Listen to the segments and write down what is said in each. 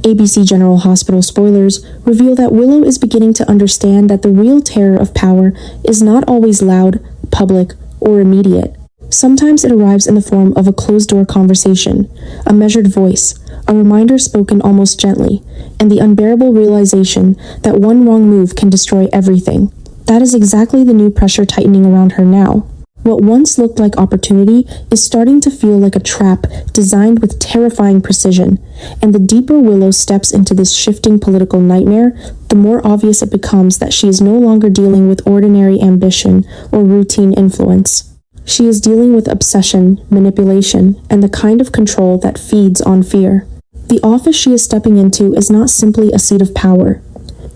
ABC General Hospital Spoilers reveal that Willow is beginning to understand that the real terror of power is not always loud, public, or immediate. Sometimes it arrives in the form of a closed-door conversation, a measured voice, a reminder spoken almost gently, and the unbearable realization that one wrong move can destroy everything. That is exactly the new pressure tightening around her now. What once looked like opportunity is starting to feel like a trap designed with terrifying precision, and the deeper Willow steps into this shifting political nightmare, the more obvious it becomes that she is no longer dealing with ordinary ambition or routine influence. She is dealing with obsession, manipulation, and the kind of control that feeds on fear. The office she is stepping into is not simply a seat of power.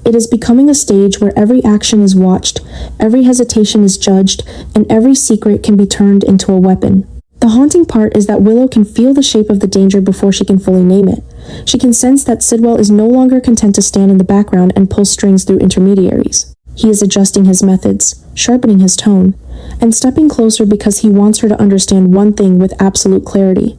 It is becoming a stage where every action is watched, every hesitation is judged, and every secret can be turned into a weapon. The haunting part is that Willow can feel the shape of the danger before she can fully name it. She can sense that Sidwell is no longer content to stand in the background and pull strings through intermediaries. He is adjusting his methods, sharpening his tone, and stepping closer because he wants her to understand one thing with absolute clarity.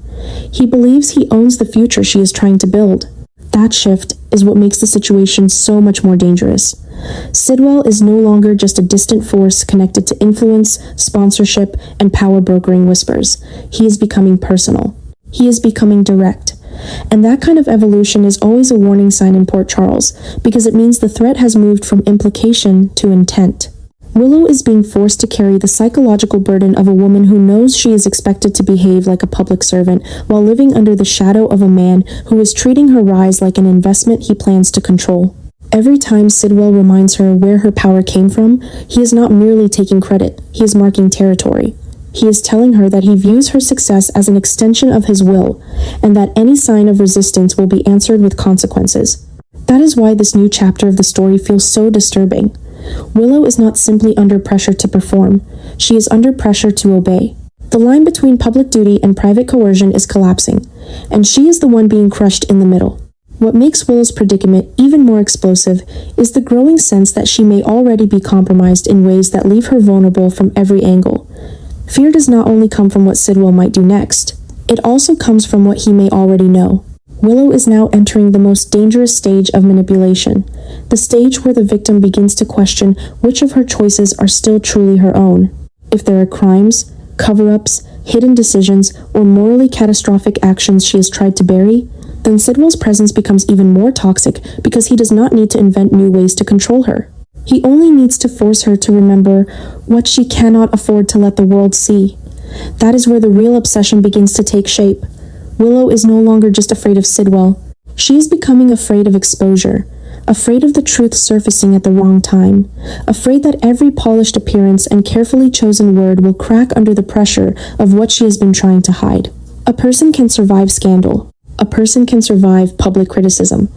He believes he owns the future she is trying to build. That shift is what makes the situation so much more dangerous. Sidwell is no longer just a distant force connected to influence, sponsorship, and power brokering whispers. He is becoming personal. He is becoming direct. And that kind of evolution is always a warning sign in Port Charles, because it means the threat has moved from implication to intent. Willow is being forced to carry the psychological burden of a woman who knows she is expected to behave like a public servant while living under the shadow of a man who is treating her rise like an investment he plans to control. Every time Sidwell reminds her where her power came from, he is not merely taking credit, he is marking territory. He is telling her that he views her success as an extension of his will, and that any sign of resistance will be answered with consequences. That is why this new chapter of the story feels so disturbing. Willow is not simply under pressure to perform, she is under pressure to obey. The line between public duty and private coercion is collapsing, and she is the one being crushed in the middle. What makes Willow's predicament even more explosive is the growing sense that she may already be compromised in ways that leave her vulnerable from every angle. Fear does not only come from what Sidwell might do next, it also comes from what he may already know. Willow is now entering the most dangerous stage of manipulation, the stage where the victim begins to question which of her choices are still truly her own. If there are crimes, cover-ups, hidden decisions, or morally catastrophic actions she has tried to bury, then Sidwell's presence becomes even more toxic because he does not need to invent new ways to control her. He only needs to force her to remember what she cannot afford to let the world see. That is where the real obsession begins to take shape. Willow is no longer just afraid of Sidwell. She is becoming afraid of exposure, afraid of the truth surfacing at the wrong time, afraid that every polished appearance and carefully chosen word will crack under the pressure of what she has been trying to hide. A person can survive scandal. A person can survive public criticism,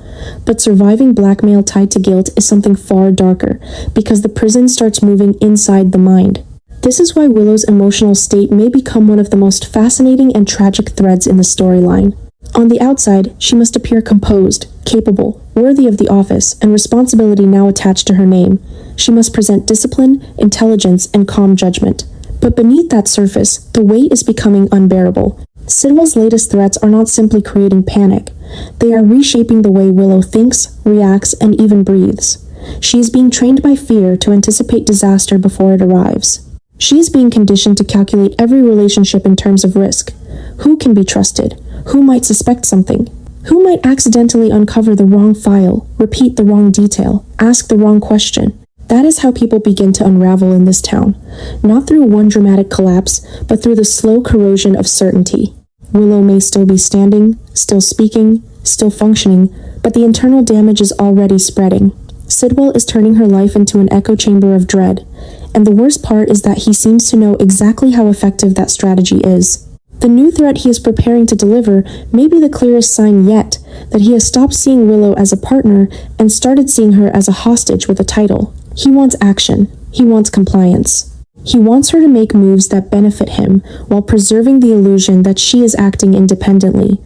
but surviving blackmail tied to guilt is something far darker, because the prison starts moving inside the mind. This is why Willow's emotional state may become one of the most fascinating and tragic threads in the storyline. On the outside, she must appear composed, capable, worthy of the office, and responsibility now attached to her name. She must present discipline, intelligence, and calm judgment. But beneath that surface, the weight is becoming unbearable. Sidwell's latest threats are not simply creating panic. They are reshaping the way Willow thinks, reacts, and even breathes. She is being trained by fear to anticipate disaster before it arrives. She is being conditioned to calculate every relationship in terms of risk. Who can be trusted? Who might suspect something? Who might accidentally uncover the wrong file, repeat the wrong detail, ask the wrong question? That is how people begin to unravel in this town, not through one dramatic collapse, but through the slow corrosion of certainty. Willow may still be standing, still speaking, still functioning, but the internal damage is already spreading. Sidwell is turning her life into an echo chamber of dread, and the worst part is that he seems to know exactly how effective that strategy is. The new threat he is preparing to deliver may be the clearest sign yet that he has stopped seeing Willow as a partner and started seeing her as a hostage with a title. He wants action. He wants compliance. He wants her to make moves that benefit him while preserving the illusion that she is acting independently.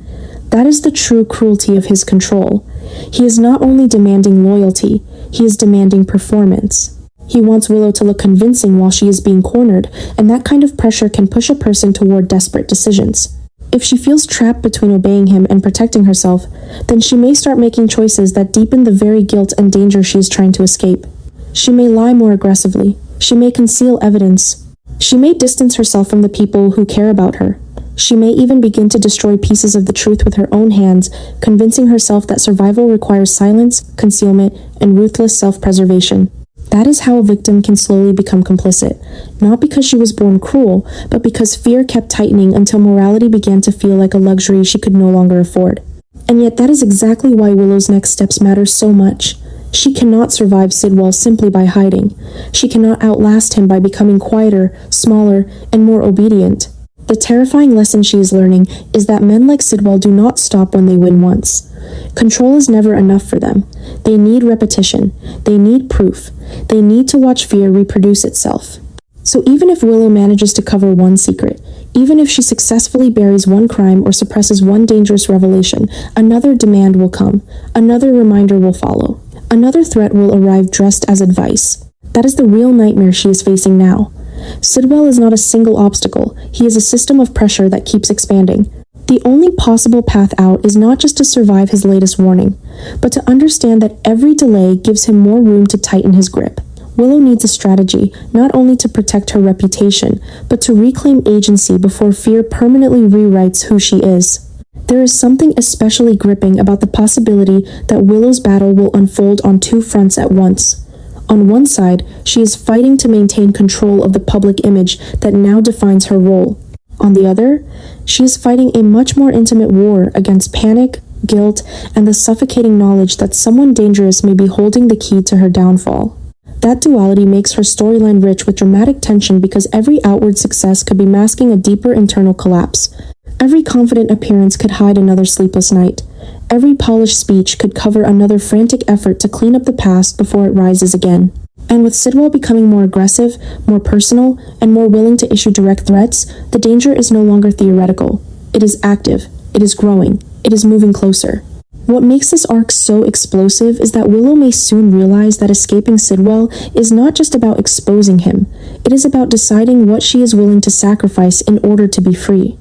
That is the true cruelty of his control. He is not only demanding loyalty, he is demanding performance. He wants Willow to look convincing while she is being cornered, and that kind of pressure can push a person toward desperate decisions. If she feels trapped between obeying him and protecting herself, then she may start making choices that deepen the very guilt and danger she is trying to escape. She may lie more aggressively. She may conceal evidence. She may distance herself from the people who care about her. She may even begin to destroy pieces of the truth with her own hands, convincing herself that survival requires silence, concealment, and ruthless self-preservation. That is how a victim can slowly become complicit, not because she was born cruel, but because fear kept tightening until morality began to feel like a luxury she could no longer afford. And yet that is exactly why Willow's next steps matter so much. She cannot survive Sidwell simply by hiding. She cannot outlast him by becoming quieter, smaller, and more obedient. The terrifying lesson she is learning is that men like Sidwell do not stop when they win once. Control is never enough for them. They need repetition. They need proof. They need to watch fear reproduce itself. So even if Willow manages to cover one secret, even if she successfully buries one crime or suppresses one dangerous revelation, another demand will come. Another reminder will follow. Another threat will arrive dressed as advice. That is the real nightmare she is facing now. Sidwell is not a single obstacle. He is a system of pressure that keeps expanding. The only possible path out is not just to survive his latest warning, but to understand that every delay gives him more room to tighten his grip. Willow needs a strategy, not only to protect her reputation, but to reclaim agency before fear permanently rewrites who she is. There is something especially gripping about the possibility that Willow's battle will unfold on two fronts at once. On one side, she is fighting to maintain control of the public image that now defines her role. On the other, she is fighting a much more intimate war against panic, guilt, and the suffocating knowledge that someone dangerous may be holding the key to her downfall. That duality makes her storyline rich with dramatic tension because every outward success could be masking a deeper internal collapse. Every confident appearance could hide another sleepless night. Every polished speech could cover another frantic effort to clean up the past before it rises again. And with Sidwell becoming more aggressive, more personal, and more willing to issue direct threats, the danger is no longer theoretical. It is active. It is growing. It is moving closer. What makes this arc so explosive is that Willow may soon realize that escaping Sidwell is not just about exposing him. It is about deciding what she is willing to sacrifice in order to be free.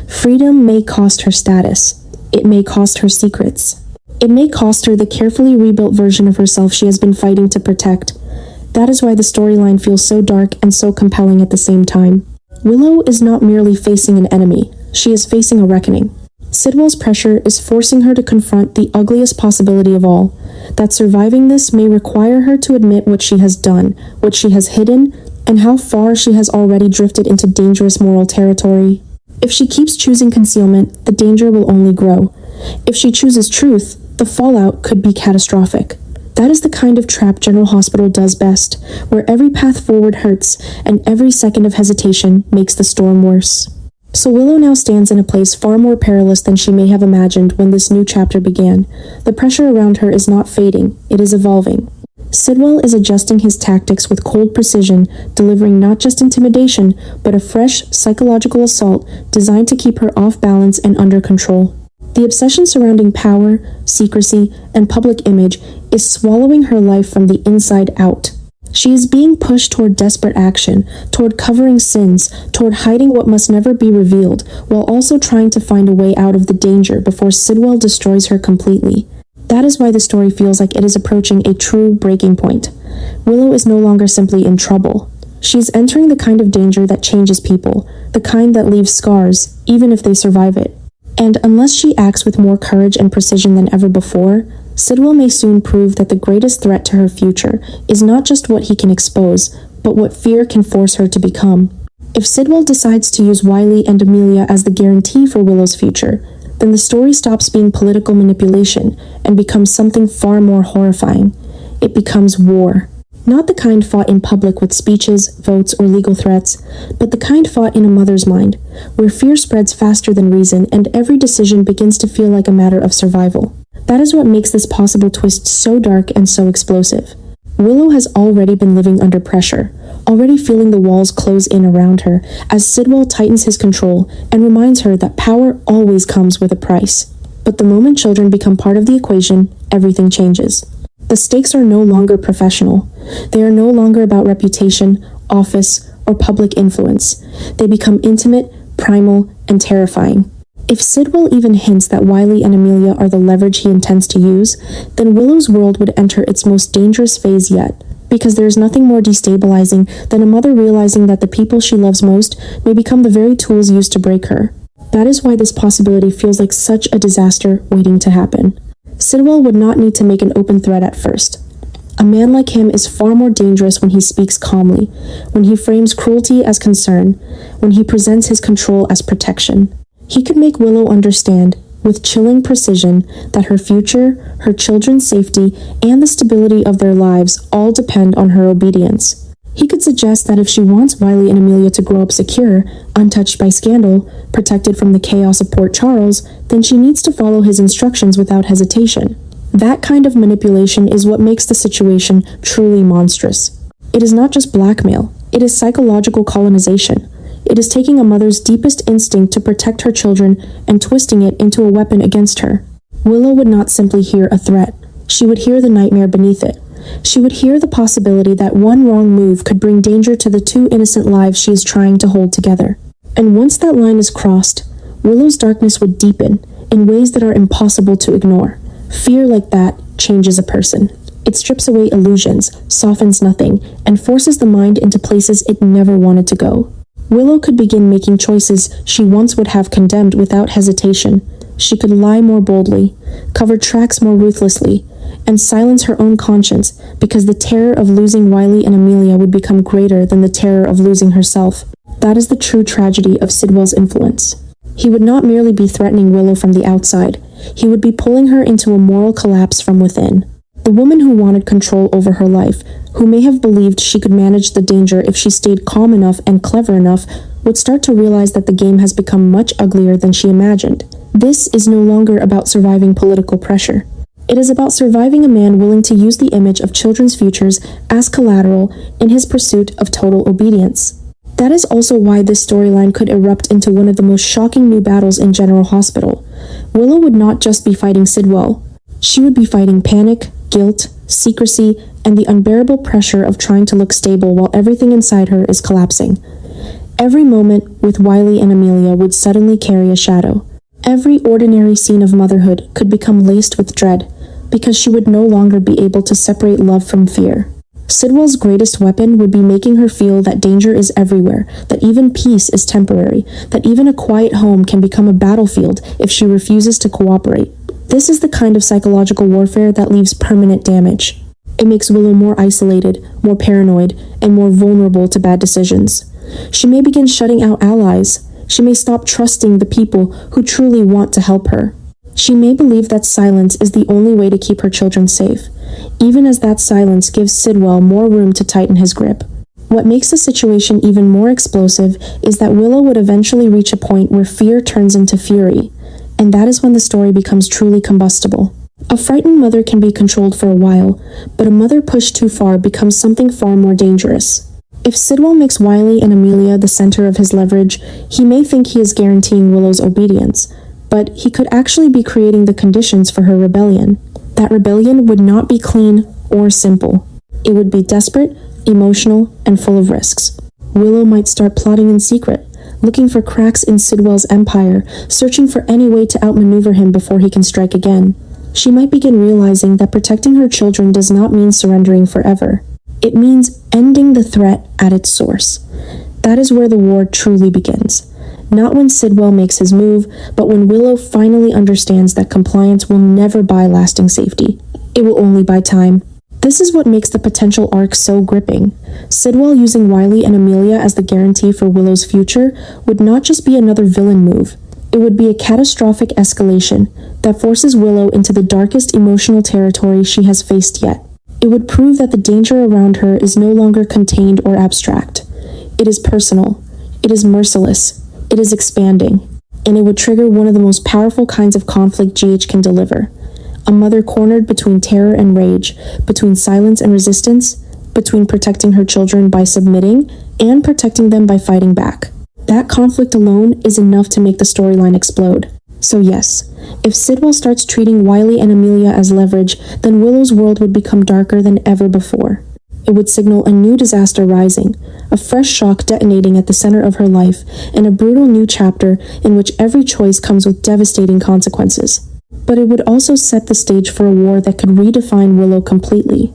Freedom may cost her status. It may cost her secrets. It may cost her the carefully rebuilt version of herself she has been fighting to protect. That is why the storyline feels so dark and so compelling at the same time. Willow is not merely facing an enemy. She is facing a reckoning. Sidwell's pressure is forcing her to confront the ugliest possibility of all, that surviving this may require her to admit what she has done, what she has hidden, and how far she has already drifted into dangerous moral territory. If she keeps choosing concealment, the danger will only grow. If she chooses truth, the fallout could be catastrophic. That is the kind of trap General Hospital does best, where every path forward hurts and every second of hesitation makes the storm worse. So Willow now stands in a place far more perilous than she may have imagined when this new chapter began. The pressure around her is not fading, it is evolving. Sidwell is adjusting his tactics with cold precision, delivering not just intimidation, but a fresh, psychological assault designed to keep her off balance and under control. The obsession surrounding power, secrecy, and public image is swallowing her life from the inside out. She is being pushed toward desperate action, toward covering sins, toward hiding what must never be revealed, while also trying to find a way out of the danger before Sidwell destroys her completely. That is why the story feels like it is approaching a true breaking point. Willow is no longer simply in trouble. She is entering the kind of danger that changes people, the kind that leaves scars, even if they survive it. And unless she acts with more courage and precision than ever before, Sidwell may soon prove that the greatest threat to her future is not just what he can expose, but what fear can force her to become. If Sidwell decides to use Wiley and Amelia as the guarantee for Willow's future, then the story stops being political manipulation and becomes something far more horrifying. It becomes war. Not the kind fought in public with speeches, votes, or legal threats, but the kind fought in a mother's mind, where fear spreads faster than reason and every decision begins to feel like a matter of survival. That is what makes this possible twist so dark and so explosive. Willow has already been living under pressure, already feeling the walls close in around her as Sidwell tightens his control and reminds her that power always comes with a price. But the moment children become part of the equation, everything changes. The stakes are no longer professional. They are no longer about reputation, office, or public influence. They become intimate, primal, and terrifying. If Sidwell even hints that Wiley and Amelia are the leverage he intends to use, then Willow's world would enter its most dangerous phase yet, because there is nothing more destabilizing than a mother realizing that the people she loves most may become the very tools used to break her. That is why this possibility feels like such a disaster waiting to happen. Sidwell would not need to make an open threat at first. A man like him is far more dangerous when he speaks calmly, when he frames cruelty as concern, when he presents his control as protection. He could make Willow understand, with chilling precision, that her future, her children's safety, and the stability of their lives all depend on her obedience. He could suggest that if she wants Wiley and Amelia to grow up secure, untouched by scandal, protected from the chaos of Port Charles, then she needs to follow his instructions without hesitation. That kind of manipulation is what makes the situation truly monstrous. It is not just blackmail, it is psychological colonization. It is taking a mother's deepest instinct to protect her children and twisting it into a weapon against her. Willow would not simply hear a threat. She would hear the nightmare beneath it. She would hear the possibility that one wrong move could bring danger to the two innocent lives she is trying to hold together. And once that line is crossed, Willow's darkness would deepen in ways that are impossible to ignore. Fear like that changes a person. It strips away illusions, softens nothing, and forces the mind into places it never wanted to go. Willow could begin making choices she once would have condemned without hesitation. She could lie more boldly, cover tracks more ruthlessly, and silence her own conscience because the terror of losing Wiley and Amelia would become greater than the terror of losing herself. That is the true tragedy of Sidwell's influence. He would not merely be threatening Willow from the outside, he would be pulling her into a moral collapse from within. The woman who wanted control over her life, who may have believed she could manage the danger if she stayed calm enough and clever enough, would start to realize that the game has become much uglier than she imagined. This is no longer about surviving political pressure. It is about surviving a man willing to use the image of children's futures as collateral in his pursuit of total obedience. That is also why this storyline could erupt into one of the most shocking new battles in General Hospital. Willow would not just be fighting Sidwell. She would be fighting panic, guilt, secrecy, and the unbearable pressure of trying to look stable while everything inside her is collapsing. Every moment with Wiley and Amelia would suddenly carry a shadow. Every ordinary scene of motherhood could become laced with dread, because she would no longer be able to separate love from fear. Sidwell's greatest weapon would be making her feel that danger is everywhere, that even peace is temporary, that even a quiet home can become a battlefield if she refuses to cooperate. This is the kind of psychological warfare that leaves permanent damage. It makes Willow more isolated, more paranoid, and more vulnerable to bad decisions. She may begin shutting out allies. She may stop trusting the people who truly want to help her. She may believe that silence is the only way to keep her children safe, even as that silence gives Sidwell more room to tighten his grip. What makes the situation even more explosive is that Willow would eventually reach a point where fear turns into fury, and that is when the story becomes truly combustible. A frightened mother can be controlled for a while, but a mother pushed too far becomes something far more dangerous. If Sidwell makes Wiley and Amelia the center of his leverage, he may think he is guaranteeing Willow's obedience, but he could actually be creating the conditions for her rebellion. That rebellion would not be clean or simple. It would be desperate, emotional, and full of risks. Willow might start plotting in secret, looking for cracks in Sidwell's empire, searching for any way to outmaneuver him before he can strike again. She might begin realizing that protecting her children does not mean surrendering forever. It means ending the threat at its source. That is where the war truly begins. Not when Sidwell makes his move, but when Willow finally understands that compliance will never buy lasting safety. It will only buy time. This is what makes the potential arc so gripping. Sidwell using Wiley and Amelia as the guarantee for Willow's future would not just be another villain move. It would be a catastrophic escalation that forces Willow into the darkest emotional territory she has faced yet. It would prove that the danger around her is no longer contained or abstract. It is personal. It is merciless. It is expanding. And it would trigger one of the most powerful kinds of conflict GH can deliver. A mother cornered between terror and rage, between silence and resistance, between protecting her children by submitting and protecting them by fighting back. That conflict alone is enough to make the storyline explode. So yes, if Sidwell starts treating Wiley and Amelia as leverage, then Willow's world would become darker than ever before. It would signal a new disaster rising, a fresh shock detonating at the center of her life, and a brutal new chapter in which every choice comes with devastating consequences. But it would also set the stage for a war that could redefine Willow completely.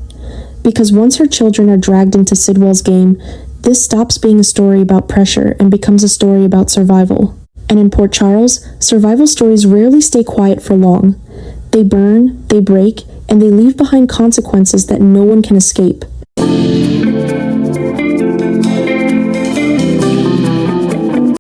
Because once her children are dragged into Sidwell's game, this stops being a story about pressure and becomes a story about survival. And in Port Charles, survival stories rarely stay quiet for long. They burn, they break, and they leave behind consequences that no one can escape.